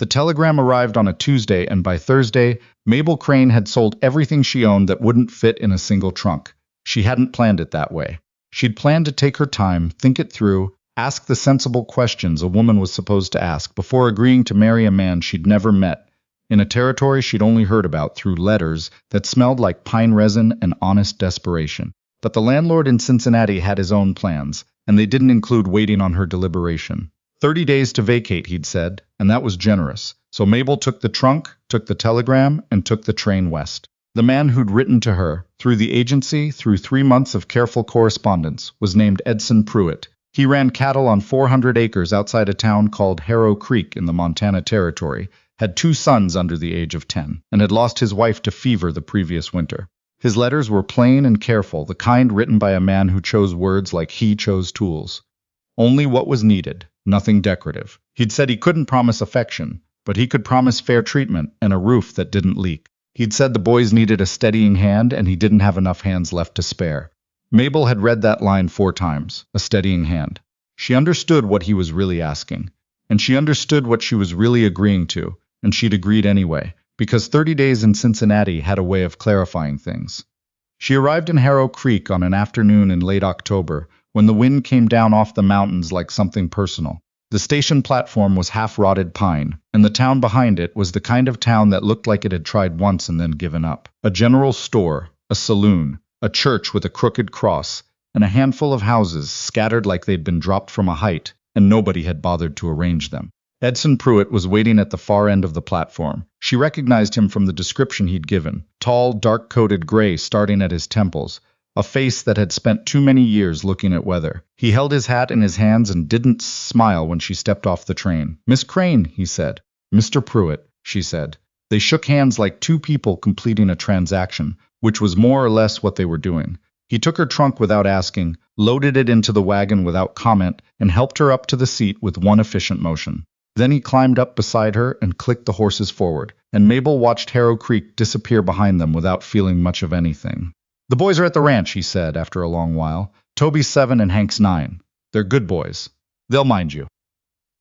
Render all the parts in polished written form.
The telegram arrived on a Tuesday, and by Thursday, Mabel Crane had sold everything she owned that wouldn't fit in a single trunk. She hadn't planned it that way. She'd planned to take her time, think it through, ask the sensible questions a woman was supposed to ask before agreeing to marry a man she'd never met, in a territory she'd only heard about through letters that smelled like pine resin and honest desperation. But the landlord in Cincinnati had his own plans, and they didn't include waiting on her deliberation. 30 days to vacate, he'd said, and that was generous. So Mabel took the trunk, took the telegram, and took the train west. The man who'd written to her, through the agency, through 3 months of careful correspondence, was named Edson Pruitt. He ran cattle on 400 acres outside a town called Harrow Creek in the Montana Territory, had 2 sons under the age of 10, and had lost his wife to fever the previous winter. His letters were plain and careful, the kind written by a man who chose words like he chose tools. Only what was needed, nothing decorative. He'd said he couldn't promise affection, but he could promise fair treatment and a roof that didn't leak. He'd said the boys needed a steadying hand, and he didn't have enough hands left to spare. Mabel had read that line 4 times, a steadying hand. She understood what he was really asking, and she understood what she was really agreeing to, and she'd agreed anyway, because 30 days in Cincinnati had a way of clarifying things. She arrived in Harrow Creek on an afternoon in late October, when the wind came down off the mountains like something personal. The station platform was half-rotted pine, and the town behind it was the kind of town that looked like it had tried once and then given up. A general store, a saloon, a church with a crooked cross, and a handful of houses scattered like they'd been dropped from a height, and nobody had bothered to arrange them. Edson Pruitt was waiting at the far end of the platform. She recognized him from the description he'd given. Tall, dark-coated gray starting at his temples, a face that had spent too many years looking at weather. He held his hat in his hands and didn't smile when she stepped off the train. "Miss Crane," he said. "Mr. Pruitt," she said. They shook hands like 2 people completing a transaction, which was more or less what they were doing. He took her trunk without asking, loaded it into the wagon without comment, and helped her up to the seat with one efficient motion. Then he climbed up beside her and clicked the horses forward, and Mabel watched Harrow Creek disappear behind them without feeling much of anything. "The boys are at the ranch," he said after a long while. "Toby's 7 and Hank's 9. They're good boys. They'll mind you."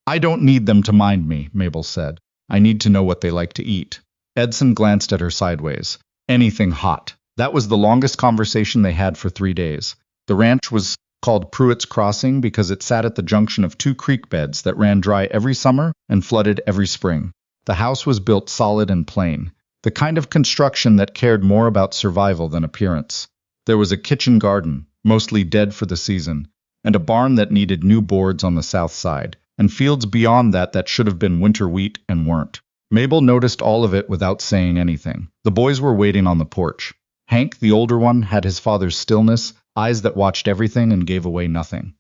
"I don't need them to mind me," Mabel said. "I need to know what they like to eat." Edson glanced at her sideways. "Anything hot." That was the longest conversation they had for 3 days. The ranch was called Pruitt's Crossing because it sat at the junction of 2 creek beds that ran dry every summer and flooded every spring. The house was built solid and plain, the kind of construction that cared more about survival than appearance. There was a kitchen garden, mostly dead for the season, and a barn that needed new boards on the south side, and fields beyond that should have been winter wheat and weren't. Mabel noticed all of it without saying anything. The boys were waiting on the porch. Hank, the older one, had his father's stillness, eyes that watched everything and gave away nothing.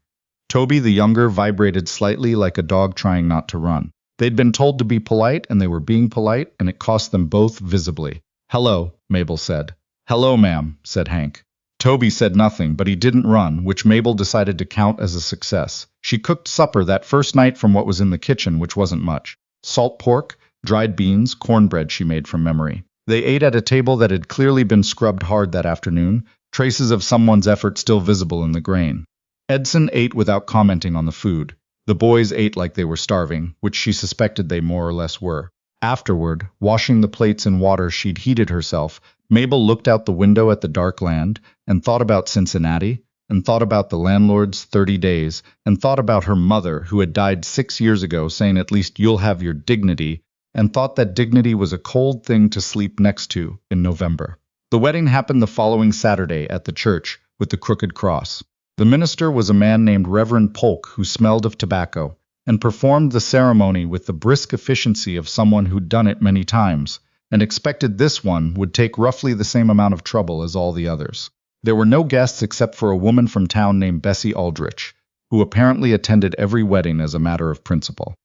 Toby, the younger, vibrated slightly like a dog trying not to run. They'd been told to be polite, and they were being polite, and it cost them both visibly. "Hello," Mabel said. "Hello, ma'am," said Hank. Toby said nothing, but he didn't run, which Mabel decided to count as a success. She cooked supper that first night from what was in the kitchen, which wasn't much. Salt pork, dried beans, cornbread she made from memory. They ate at a table that had clearly been scrubbed hard that afternoon, traces of someone's effort still visible in the grain. Edson ate without commenting on the food. The boys ate like they were starving, which she suspected they more or less were. Afterward, washing the plates in water she'd heated herself, Mabel looked out the window at the dark land, and thought about Cincinnati, and thought about the landlord's 30 days, and thought about her mother, who had died 6 years ago, saying at least you'll have your dignity, and thought that dignity was a cold thing to sleep next to in November. The wedding happened the following Saturday at the church with the crooked cross. The minister was a man named Reverend Polk who smelled of tobacco, and performed the ceremony with the brisk efficiency of someone who'd done it many times, and expected this one would take roughly the same amount of trouble as all the others. There were no guests except for a woman from town named Bessie Aldrich, who apparently attended every wedding as a matter of principle.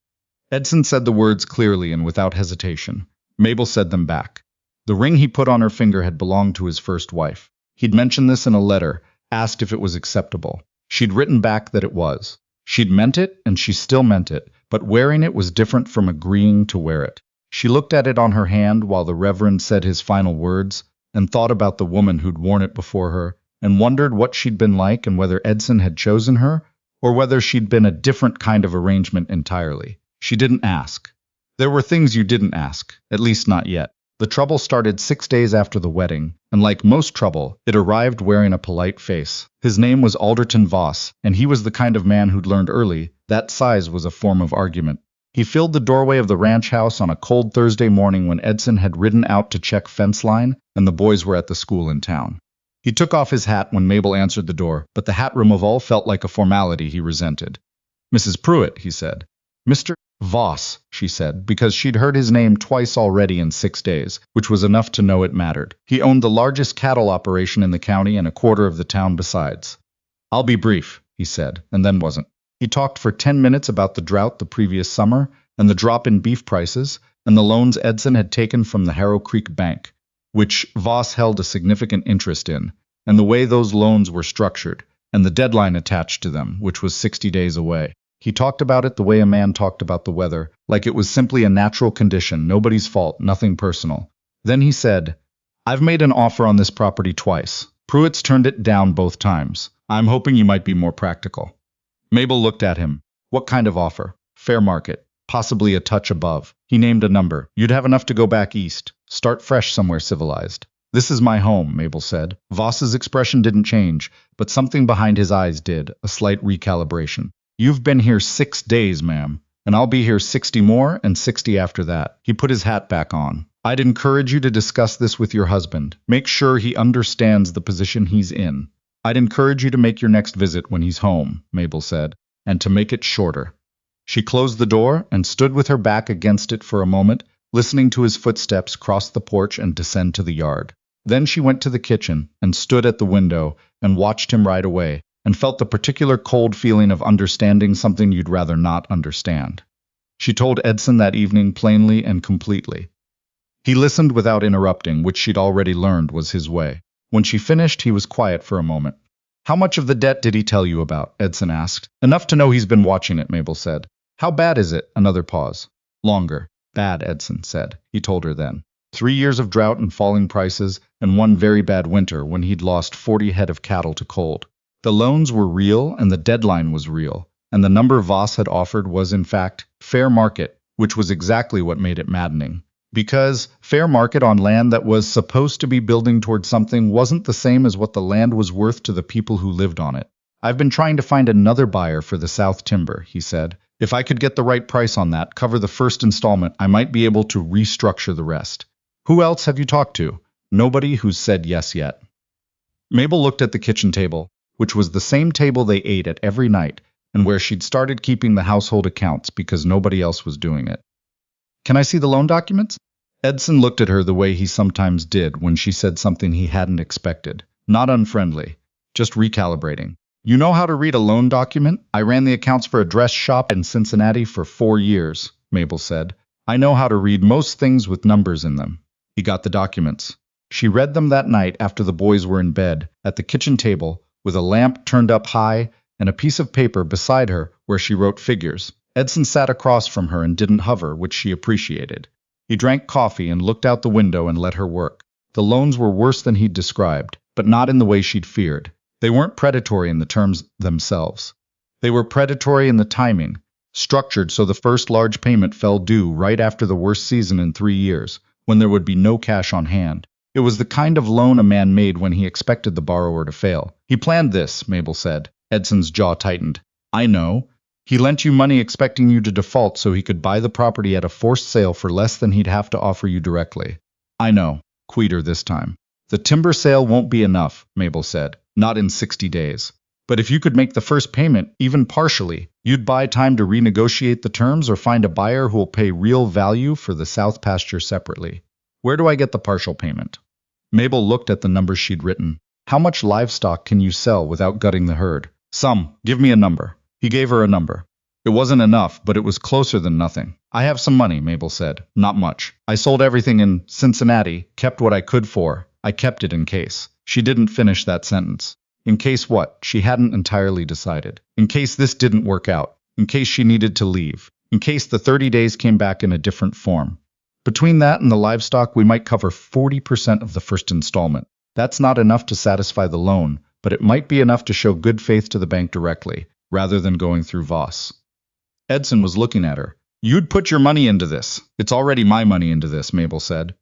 Edson said the words clearly and without hesitation. Mabel said them back. The ring he put on her finger had belonged to his first wife. He'd mentioned this in a letter, asked if it was acceptable. She'd written back that it was. She'd meant it, and she still meant it, but wearing it was different from agreeing to wear it. She looked at it on her hand while the Reverend said his final words, and thought about the woman who'd worn it before her, and wondered what she'd been like and whether Edson had chosen her, or whether she'd been a different kind of arrangement entirely. She didn't ask. There were things you didn't ask, at least not yet. The trouble started 6 days after the wedding, and like most trouble, it arrived wearing a polite face. His name was Alderton Voss, and he was the kind of man who'd learned early that size was a form of argument. He filled the doorway of the ranch house on a cold Thursday morning when Edson had ridden out to check fence line and the boys were at the school in town. He took off his hat when Mabel answered the door, but the hat removal felt like a formality he resented. "Mrs. Pruitt," he said. "Mr. Voss," she said, because she'd heard his name twice already in 6 days, which was enough to know it mattered. He owned the largest cattle operation in the county and a quarter of the town besides. "I'll be brief," he said, and then wasn't. He talked for 10 minutes about the drought the previous summer, and the drop in beef prices, and the loans Edson had taken from the Harrow Creek Bank, which Voss held a significant interest in, and the way those loans were structured, and the deadline attached to them, which was 60 days away. He talked about it the way a man talked about the weather, like it was simply a natural condition, nobody's fault, nothing personal. Then he said, "I've made an offer on this property twice. Pruitt's turned it down both times. I'm hoping you might be more practical." Mabel looked at him. "What kind of offer?" "Fair market. Possibly a touch above." He named a number. "You'd have enough to go back east. Start fresh somewhere civilized." "This is my home," Mabel said. Voss's expression didn't change, but something behind his eyes did, a slight recalibration. "You've been here 6 days, ma'am, and I'll be here 60 more and 60 after that." He put his hat back on. "I'd encourage you to discuss this with your husband. Make sure he understands the position he's in." "I'd encourage you to make your next visit when he's home," Mabel said, "and to make it shorter." She closed the door and stood with her back against it for a moment, listening to his footsteps cross the porch and descend to the yard. Then she went to the kitchen and stood at the window and watched him ride away, and felt the particular cold feeling of understanding something you'd rather not understand. She told Edson that evening plainly and completely. He listened without interrupting, which she'd already learned was his way. When she finished, he was quiet for a moment. "How much of the debt did he tell you about?" Edson asked. "Enough to know he's been watching it," Mabel said. "How bad is it?" Another pause. "Longer." "Bad," Edson said. He told her then. 3 years of drought and falling prices, and one very bad winter when he'd lost 40 head of cattle to cold. The loans were real, and the deadline was real, and the number Voss had offered was, in fact, fair market, which was exactly what made it maddening. Because fair market on land that was supposed to be building toward something wasn't the same as what the land was worth to the people who lived on it. "I've been trying to find another buyer for the South Timber," he said. "If I could get the right price on that, cover the first installment, I might be able to restructure the rest." "Who else have you talked to?" "Nobody who's said yes yet." Mabel looked at the kitchen table, which was the same table they ate at every night, and where she'd started keeping the household accounts because nobody else was doing it. "Can I see the loan documents?" Edson looked at her the way he sometimes did when she said something he hadn't expected. Not unfriendly, just recalibrating. "You know how to read a loan document? I ran the accounts for a dress shop in Cincinnati for 4 years, Mabel said. "I know how to read most things with numbers in them." He got the documents. She read them that night after the boys were in bed, at the kitchen table, with a lamp turned up high and a piece of paper beside her where she wrote figures. Edson sat across from her and didn't hover, which she appreciated. He drank coffee and looked out the window and let her work. The loans were worse than he'd described, but not in the way she'd feared. They weren't predatory in the terms themselves. They were predatory in the timing, structured so the first large payment fell due right after the worst season in 3 years, when there would be no cash on hand. It was the kind of loan a man made when he expected the borrower to fail. "He planned this," Mabel said. Edson's jaw tightened. "I know. He lent you money expecting you to default so he could buy the property at a forced sale for less than he'd have to offer you directly." "I know." Quieter this time. "The timber sale won't be enough," Mabel said. "Not in 60 days. But if you could make the first payment, even partially, you'd buy time to renegotiate the terms or find a buyer who'll pay real value for the south pasture separately. Where do I get the partial payment?" Mabel looked at the numbers she'd written. "How much livestock can you sell without gutting the herd?" "Some. Give me a number." He gave her a number. It wasn't enough, but it was closer than nothing. "I have some money," Mabel said. "Not much. I sold everything in Cincinnati, kept what I could for. I kept it in case." She didn't finish that sentence. In case what? She hadn't entirely decided. In case this didn't work out. In case she needed to leave. In case the 30 days came back in a different form. Between that and the livestock, we might cover 40% of the first installment. That's not enough to satisfy the loan, but it might be enough to show good faith to the bank directly, rather than going through Voss. Edson was looking at her. You'd put your money into this. It's already my money into this, Mabel said.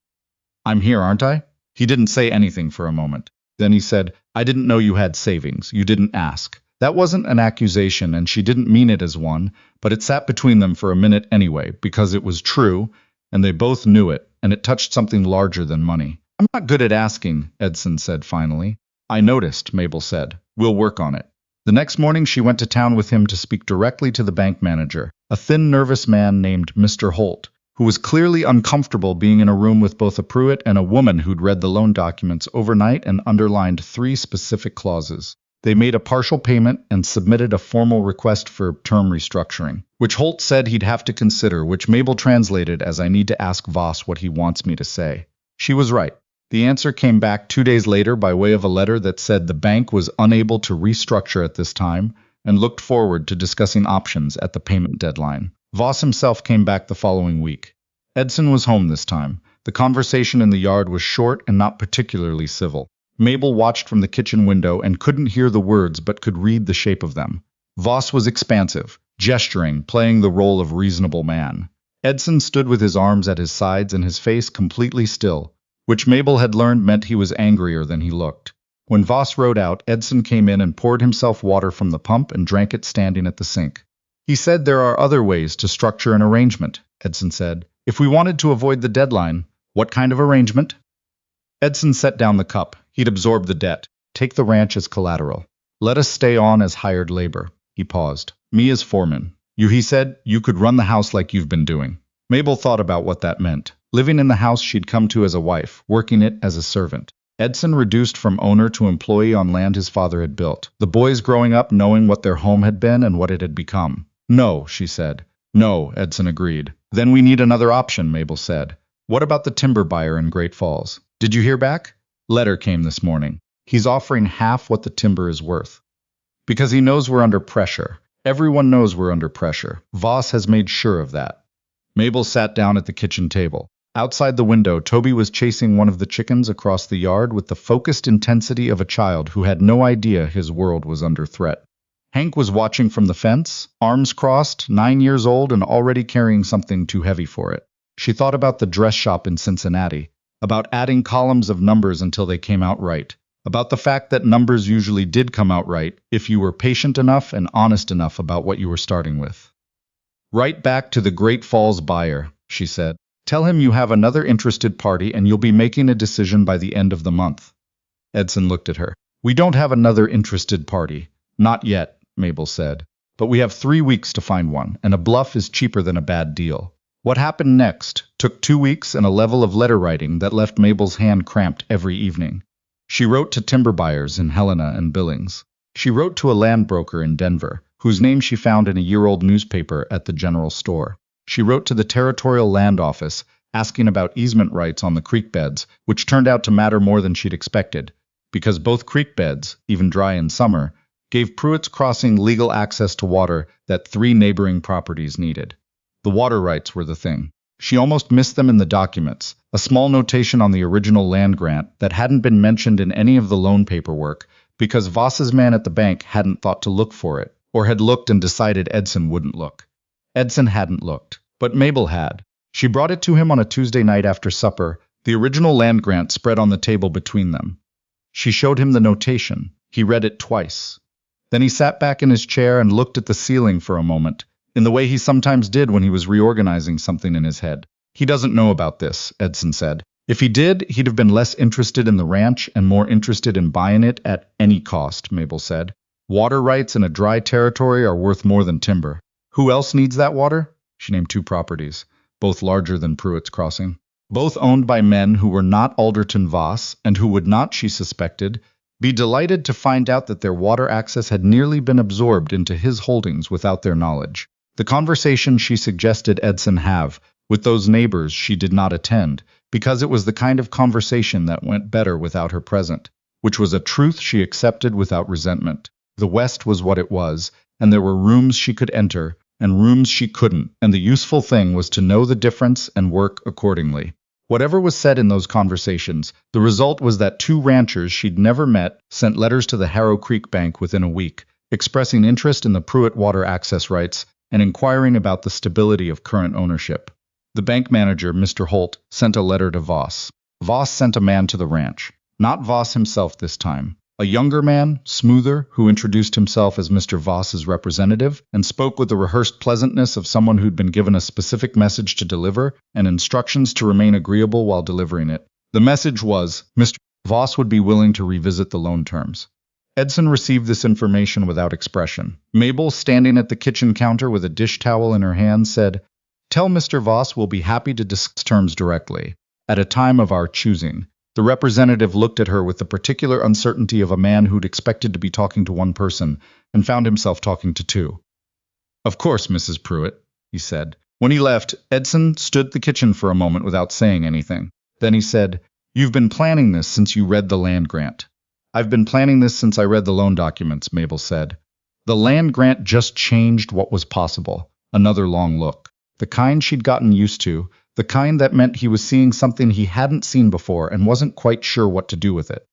I'm here, aren't I? He didn't say anything for a moment. Then he said, I didn't know you had savings. You didn't ask. That wasn't an accusation, and she didn't mean it as one, but it sat between them for a minute anyway, because it was true, and they both knew it, and it touched something larger than money. I'm not good at asking, Edson said finally. I noticed, Mabel said. We'll work on it. The next morning she went to town with him to speak directly to the bank manager, a thin, nervous man named Mr. Holt, who was clearly uncomfortable being in a room with both a Pruitt and a woman who'd read the loan documents overnight and underlined 3 specific clauses. They made a partial payment and submitted a formal request for term restructuring, which Holt said he'd have to consider, which Mabel translated as I need to ask Voss what he wants me to say. She was right. The answer came back 2 days later by way of a letter that said the bank was unable to restructure at this time and looked forward to discussing options at the payment deadline. Voss himself came back the following week. Edson was home this time. The conversation in the yard was short and not particularly civil. Mabel watched from the kitchen window and couldn't hear the words but could read the shape of them. Voss was expansive, gesturing, playing the role of reasonable man. Edson stood with his arms at his sides and his face completely still, which Mabel had learned meant he was angrier than he looked. When Voss rode out, Edson came in and poured himself water from the pump and drank it standing at the sink. He said there are other ways to structure an arrangement, Edson said. If we wanted to avoid the deadline, what kind of arrangement? Edson set down the cup. He'd absorbed the debt. Take the ranch as collateral. Let us stay on as hired labor. He paused. Me as foreman. He said, you could run the house like you've been doing. Mabel thought about what that meant. Living in the house she'd come to as a wife, working it as a servant. Edson reduced from owner to employee on land his father had built. The boys growing up knowing what their home had been and what it had become. No, she said. No, Edson agreed. Then we need another option, Mabel said. What about the timber buyer in Great Falls? Did you hear back? Letter came this morning. He's offering half what the timber is worth. Because he knows we're under pressure. Everyone knows we're under pressure. Voss has made sure of that. Mabel sat down at the kitchen table. Outside the window, Toby was chasing one of the chickens across the yard with the focused intensity of a child who had no idea his world was under threat. Hank was watching from the fence, arms crossed, 9 years old and already carrying something too heavy for it. She thought about the dress shop in Cincinnati, about adding columns of numbers until they came out right, about the fact that numbers usually did come out right if you were patient enough and honest enough about what you were starting with. Write back to the Great Falls buyer, she said. Tell him you have another interested party and you'll be making a decision by the end of the month. Edson looked at her. We don't have another interested party. Not yet, Mabel said. But we have 3 weeks to find one, and a bluff is cheaper than a bad deal. What happened next took 2 weeks and a level of letter writing that left Mabel's hand cramped every evening. She wrote to timber buyers in Helena and Billings. She wrote to a land broker in Denver, whose name she found in a year-old newspaper at the general store. She wrote to the Territorial Land Office, asking about easement rights on the creek beds, which turned out to matter more than she'd expected, because both creek beds, even dry in summer, gave Pruitt's Crossing legal access to water that 3 neighboring properties needed. The water rights were the thing. She almost missed them in the documents, a small notation on the original land grant that hadn't been mentioned in any of the loan paperwork because Voss's man at the bank hadn't thought to look for it, or had looked and decided Edson wouldn't look. Edson hadn't looked, but Mabel had. She brought it to him on a Tuesday night after supper, the original land grant spread on the table between them. She showed him the notation. He read it twice. Then he sat back in his chair and looked at the ceiling for a moment, in the way he sometimes did when he was reorganizing something in his head. He doesn't know about this, Edson said. If he did, he'd have been less interested in the ranch and more interested in buying it at any cost, Mabel said. Water rights in a dry territory are worth more than timber. Who else needs that water? She named 2 properties, both larger than Pruitt's Crossing. Both owned by men who were not Alderton Voss and who would not, she suspected, be delighted to find out that their water access had nearly been absorbed into his holdings without their knowledge. The conversation she suggested Edson have with those neighbors she did not attend, because it was the kind of conversation that went better without her present, which was a truth she accepted without resentment. The West was what it was, and there were rooms she could enter, and rooms she couldn't, and the useful thing was to know the difference and work accordingly. Whatever was said in those conversations, the result was that 2 ranchers she'd never met sent letters to the Harrow Creek Bank within a week, expressing interest in the Pruitt water access rights and inquiring about the stability of current ownership. The bank manager, Mr. Holt, sent a letter to Voss. Voss sent a man to the ranch. Not Voss himself this time. A younger man, smoother, who introduced himself as Mr. Voss's representative and spoke with the rehearsed pleasantness of someone who'd been given a specific message to deliver and instructions to remain agreeable while delivering it. The message was, Mr. Voss would be willing to revisit the loan terms. Edson received this information without expression. Mabel, standing at the kitchen counter with a dish towel in her hand, said, "Tell Mr. Voss we'll be happy to discuss terms directly, at a time of our choosing." The representative looked at her with the particular uncertainty of a man who'd expected to be talking to one person and found himself talking to two. "Of course, Mrs. Pruitt," he said. When he left, Edson stood at the kitchen for a moment without saying anything. Then he said, "You've been planning this since you read the land grant." "I've been planning this since I read the loan documents," Mabel said. The land grant just changed what was possible. Another long look. The kind she'd gotten used to. The kind that meant he was seeing something he hadn't seen before and wasn't quite sure what to do with it.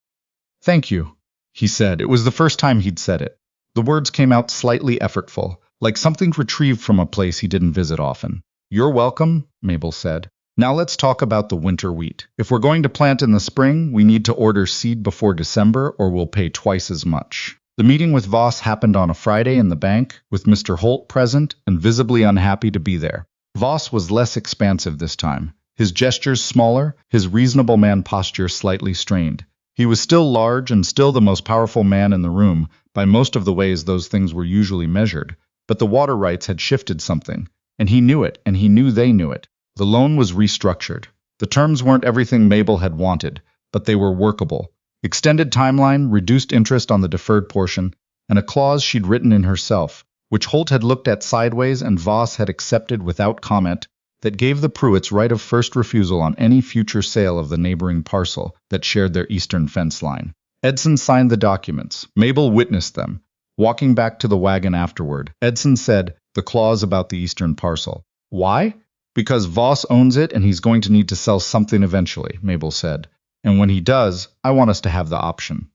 "Thank you," he said. It was the first time he'd said it. The words came out slightly effortful, like something retrieved from a place he didn't visit often. "You're welcome," Mabel said. "Now let's talk about the winter wheat. If we're going to plant in the spring, we need to order seed before December or we'll pay twice as much." The meeting with Voss happened on a Friday in the bank, with Mr. Holt present and visibly unhappy to be there. Voss was less expansive this time, his gestures smaller, his reasonable man posture slightly strained. He was still large and still the most powerful man in the room, by most of the ways those things were usually measured, but the water rights had shifted something, and he knew it, and he knew they knew it. The loan was restructured. The terms weren't everything Mabel had wanted, but they were workable. Extended timeline, reduced interest on the deferred portion, and a clause she'd written in herself, which Holt had looked at sideways and Voss had accepted without comment, that gave the Pruitts right of first refusal on any future sale of the neighboring parcel that shared their eastern fence line. Edson signed the documents. Mabel witnessed them. Walking back to the wagon afterward, Edson said, "The clause about the eastern parcel." "Why?" "Because Voss owns it and he's going to need to sell something eventually," Mabel said. "And when he does, I want us to have the option."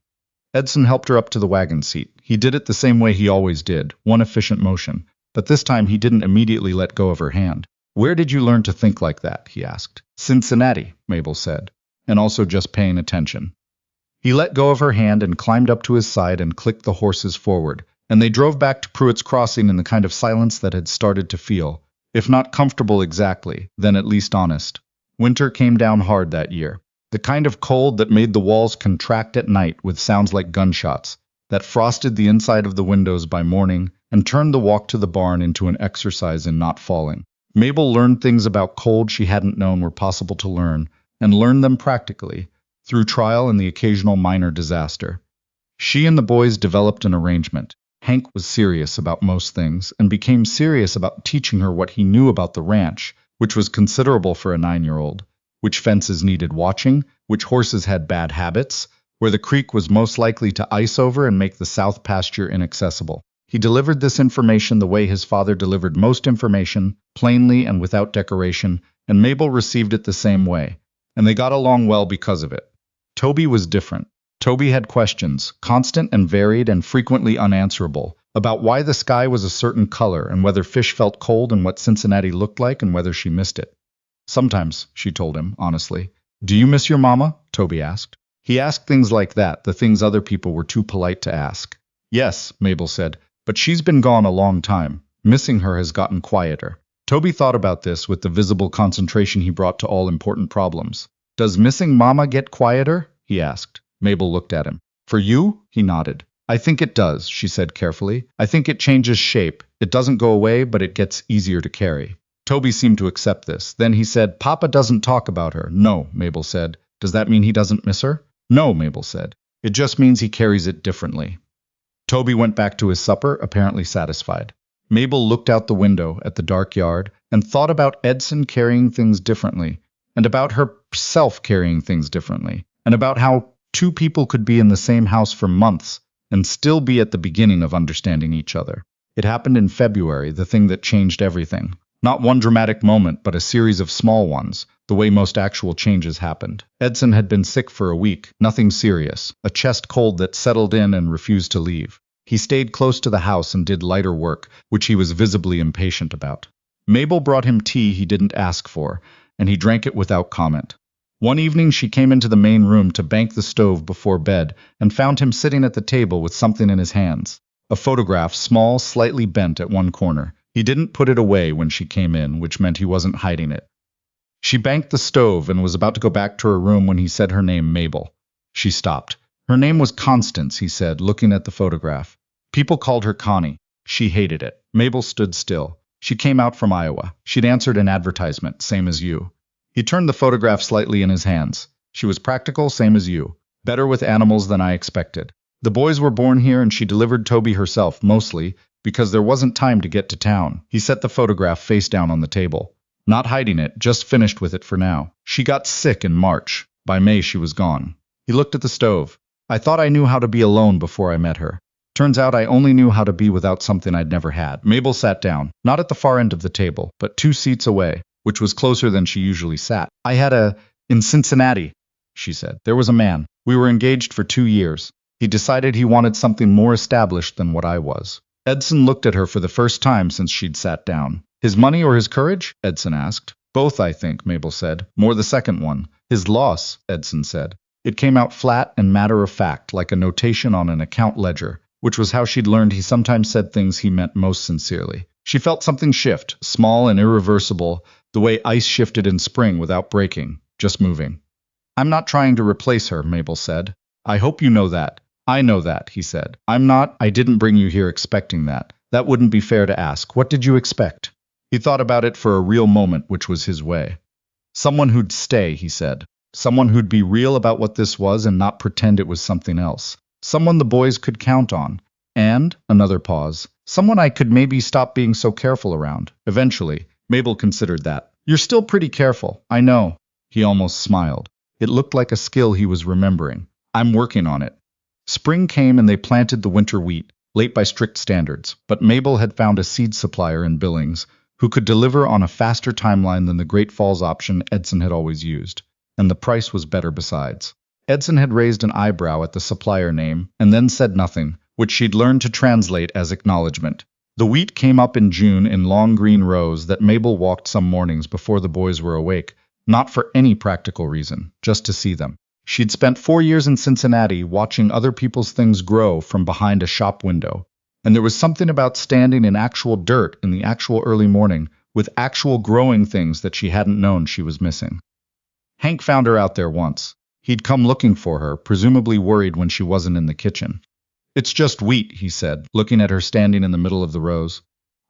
Edson helped her up to the wagon seat. He did it the same way he always did, one efficient motion. But this time he didn't immediately let go of her hand. "Where did you learn to think like that?" he asked. "Cincinnati," Mabel said, "and also just paying attention." He let go of her hand and climbed up to his side and clicked the horses forward, and they drove back to Pruitt's Crossing in the kind of silence that had started to feel, if not comfortable exactly, then at least honest. Winter came down hard that year. The kind of cold that made the walls contract at night with sounds like gunshots, that frosted the inside of the windows by morning and turned the walk to the barn into an exercise in not falling. Mabel learned things about cold she hadn't known were possible to learn, and learned them practically, through trial and the occasional minor disaster. She and the boys developed an arrangement. Hank was serious about most things, and became serious about teaching her what he knew about the ranch, which was considerable for a 9-year-old. Which fences needed watching, which horses had bad habits, where the creek was most likely to ice over and make the south pasture inaccessible. He delivered this information the way his father delivered most information, plainly and without decoration, and Mabel received it the same way, and they got along well because of it. Toby was different. Toby had questions, constant and varied and frequently unanswerable, about why the sky was a certain color and whether fish felt cold and what Cincinnati looked like and whether she missed it. "Sometimes," she told him, honestly. "Do you miss your mama?" Toby asked. He asked things like that, the things other people were too polite to ask. "Yes," Mabel said, "but she's been gone a long time. Missing her has gotten quieter." Toby thought about this with the visible concentration he brought to all important problems. "Does missing Mama get quieter?" he asked. Mabel looked at him. "For you?" He nodded. "I think it does," she said carefully. "I think it changes shape. It doesn't go away, but it gets easier to carry." Toby seemed to accept this. Then he said, "Papa doesn't talk about her." "No," Mabel said. "Does that mean he doesn't miss her?" "No," Mabel said. "It just means he carries it differently." Toby went back to his supper, apparently satisfied. Mabel looked out the window at the dark yard and thought about Edson carrying things differently, and about herself carrying things differently, and about how two people could be in the same house for months and still be at the beginning of understanding each other. It happened in February, the thing that changed everything. Not one dramatic moment, but a series of small ones, the way most actual changes happened. Edson had been sick for a week, nothing serious, a chest cold that settled in and refused to leave. He stayed close to the house and did lighter work, which he was visibly impatient about. Mabel brought him tea he didn't ask for, and he drank it without comment. One evening she came into the main room to bank the stove before bed and found him sitting at the table with something in his hands. A photograph, small, slightly bent at one corner. He didn't put it away when she came in, which meant he wasn't hiding it. She banked the stove and was about to go back to her room when he said her name, Mabel. She stopped. Her name was Constance, he said, looking at the photograph. People called her Connie. She hated it. Mabel stood still. She came out from Iowa. She'd answered an advertisement, same as you. He turned the photograph slightly in his hands. She was practical, same as you. Better with animals than I expected. The boys were born here and she delivered Toby herself, mostly, because there wasn't time to get to town. He set the photograph face down on the table. Not hiding it, just finished with it for now. She got sick in March. By May she was gone. He looked at the stove. I thought I knew how to be alone before I met her. Turns out I only knew how to be without something I'd never had. Mabel sat down, not at the far end of the table, but 2 seats away, which was closer than she usually sat. In Cincinnati, she said. There was a man. We were engaged for 2 years. He decided he wanted something more established than what I was. Edson looked at her for the first time since she'd sat down. His money or his courage? Edson asked. Both, I think, Mabel said. More the second one. His loss, Edson said. It came out flat and matter-of-fact, like a notation on an account ledger, which was how she'd learned he sometimes said things he meant most sincerely. She felt something shift, small and irreversible, the way ice shifted in spring without breaking, just moving. I'm not trying to replace her, Mabel said. I hope you know that. I know that, he said. I didn't bring you here expecting that. That wouldn't be fair to ask. What did you expect? He thought about it for a real moment, which was his way. Someone who'd stay, he said. Someone who'd be real about what this was and not pretend it was something else. Someone the boys could count on. And, another pause, someone I could maybe stop being so careful around. Eventually, Mabel considered that. You're still pretty careful, I know. He almost smiled. It looked like a skill he was remembering. I'm working on it. Spring came and they planted the winter wheat, late by strict standards, but Mabel had found a seed supplier in Billings who could deliver on a faster timeline than the Great Falls option Edson had always used, and the price was better besides. Edson had raised an eyebrow at the supplier name and then said nothing, which she'd learned to translate as acknowledgement. The wheat came up in June in long green rows that Mabel walked some mornings before the boys were awake, not for any practical reason, just to see them. She'd spent 4 years in Cincinnati watching other people's things grow from behind a shop window, and there was something about standing in actual dirt in the actual early morning with actual growing things that she hadn't known she was missing. Hank found her out there once. He'd come looking for her, presumably worried when she wasn't in the kitchen. It's just wheat, he said, looking at her standing in the middle of the rows.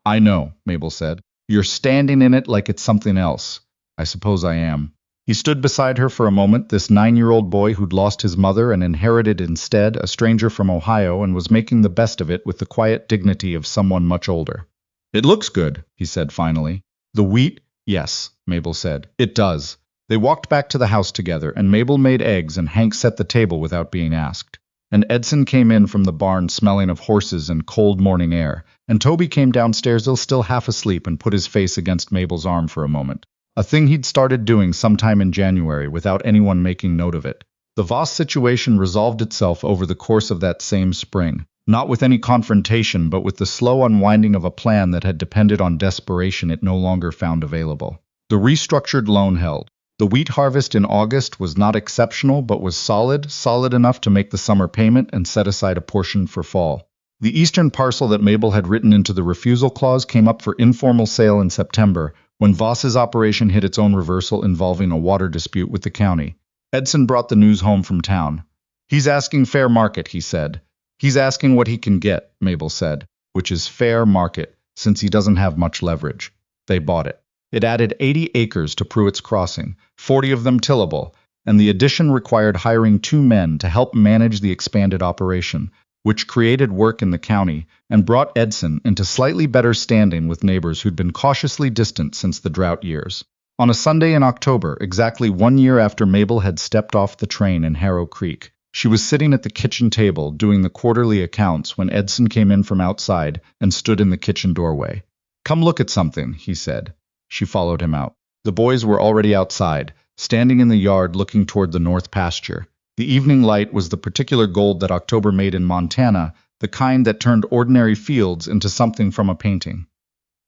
I know, Mabel said. You're standing in it like it's something else. I suppose I am. He stood beside her for a moment, this 9-year-old boy who'd lost his mother and inherited instead a stranger from Ohio and was making the best of it with the quiet dignity of someone much older. It looks good, he said finally. The wheat? Yes, Mabel said. It does. They walked back to the house together, and Mabel made eggs and Hank set the table without being asked. And Edson came in from the barn smelling of horses and cold morning air, and Toby came downstairs still half asleep and put his face against Mabel's arm for a moment. A thing he'd started doing sometime in January without anyone making note of it. The Voss situation resolved itself over the course of that same spring, not with any confrontation but with the slow unwinding of a plan that had depended on desperation it no longer found available. The restructured loan held. The wheat harvest in August was not exceptional but was solid enough to make the summer payment and set aside a portion for fall. The eastern parcel that Mabel had written into the refusal clause came up for informal sale in September, when Voss's operation hit its own reversal involving a water dispute with the county. Edson brought the news home from town. He's asking fair market, he said. He's asking what he can get, Mabel said, which is fair market, since he doesn't have much leverage. They bought it. It added 80 acres to Pruitt's Crossing, 40 of them tillable, and the addition required hiring 2 men to help manage the expanded operation, which created work in the county and brought Edson into slightly better standing with neighbors who'd been cautiously distant since the drought years. On a Sunday in October, exactly 1 year after Mabel had stepped off the train in Harrow Creek, she was sitting at the kitchen table doing the quarterly accounts when Edson came in from outside and stood in the kitchen doorway. Come look at something, he said. She followed him out. The boys were already outside, standing in the yard looking toward the north pasture. The evening light was the particular gold that October made in Montana the kind that turned ordinary fields into something from a painting.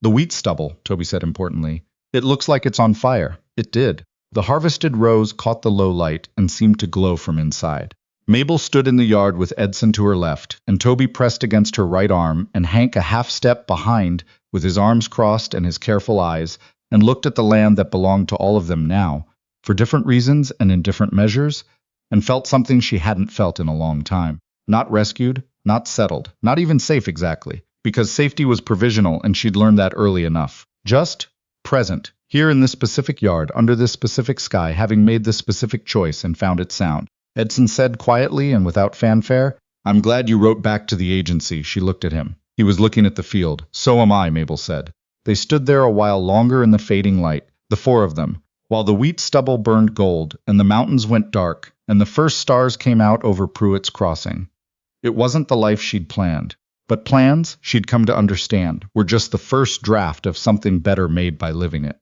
The wheat stubble, Toby said importantly. It looks like it's on fire. It did. The harvested rows caught the low light and seemed to glow from inside. Mabel stood in the yard with Edson to her left, and Toby pressed against her right arm, and Hank a half step behind, with his arms crossed and his careful eyes, and looked at the land that belonged to all of them now, for different reasons and in different measures, and felt something she hadn't felt in a long time. Not rescued, not settled, not even safe exactly, because safety was provisional and she'd learned that early enough. Just present, here in this specific yard, under this specific sky, having made this specific choice and found it sound. Edson said quietly and without fanfare, "I'm glad you wrote back to the agency." She looked at him. He was looking at the field. "So am I," Mabel said. They stood there a while longer in the fading light, the four of them, while the wheat stubble burned gold, and the mountains went dark, and the first stars came out over Pruitt's Crossing. It wasn't the life she'd planned. But plans, she'd come to understand, were just the first draft of something better made by living it.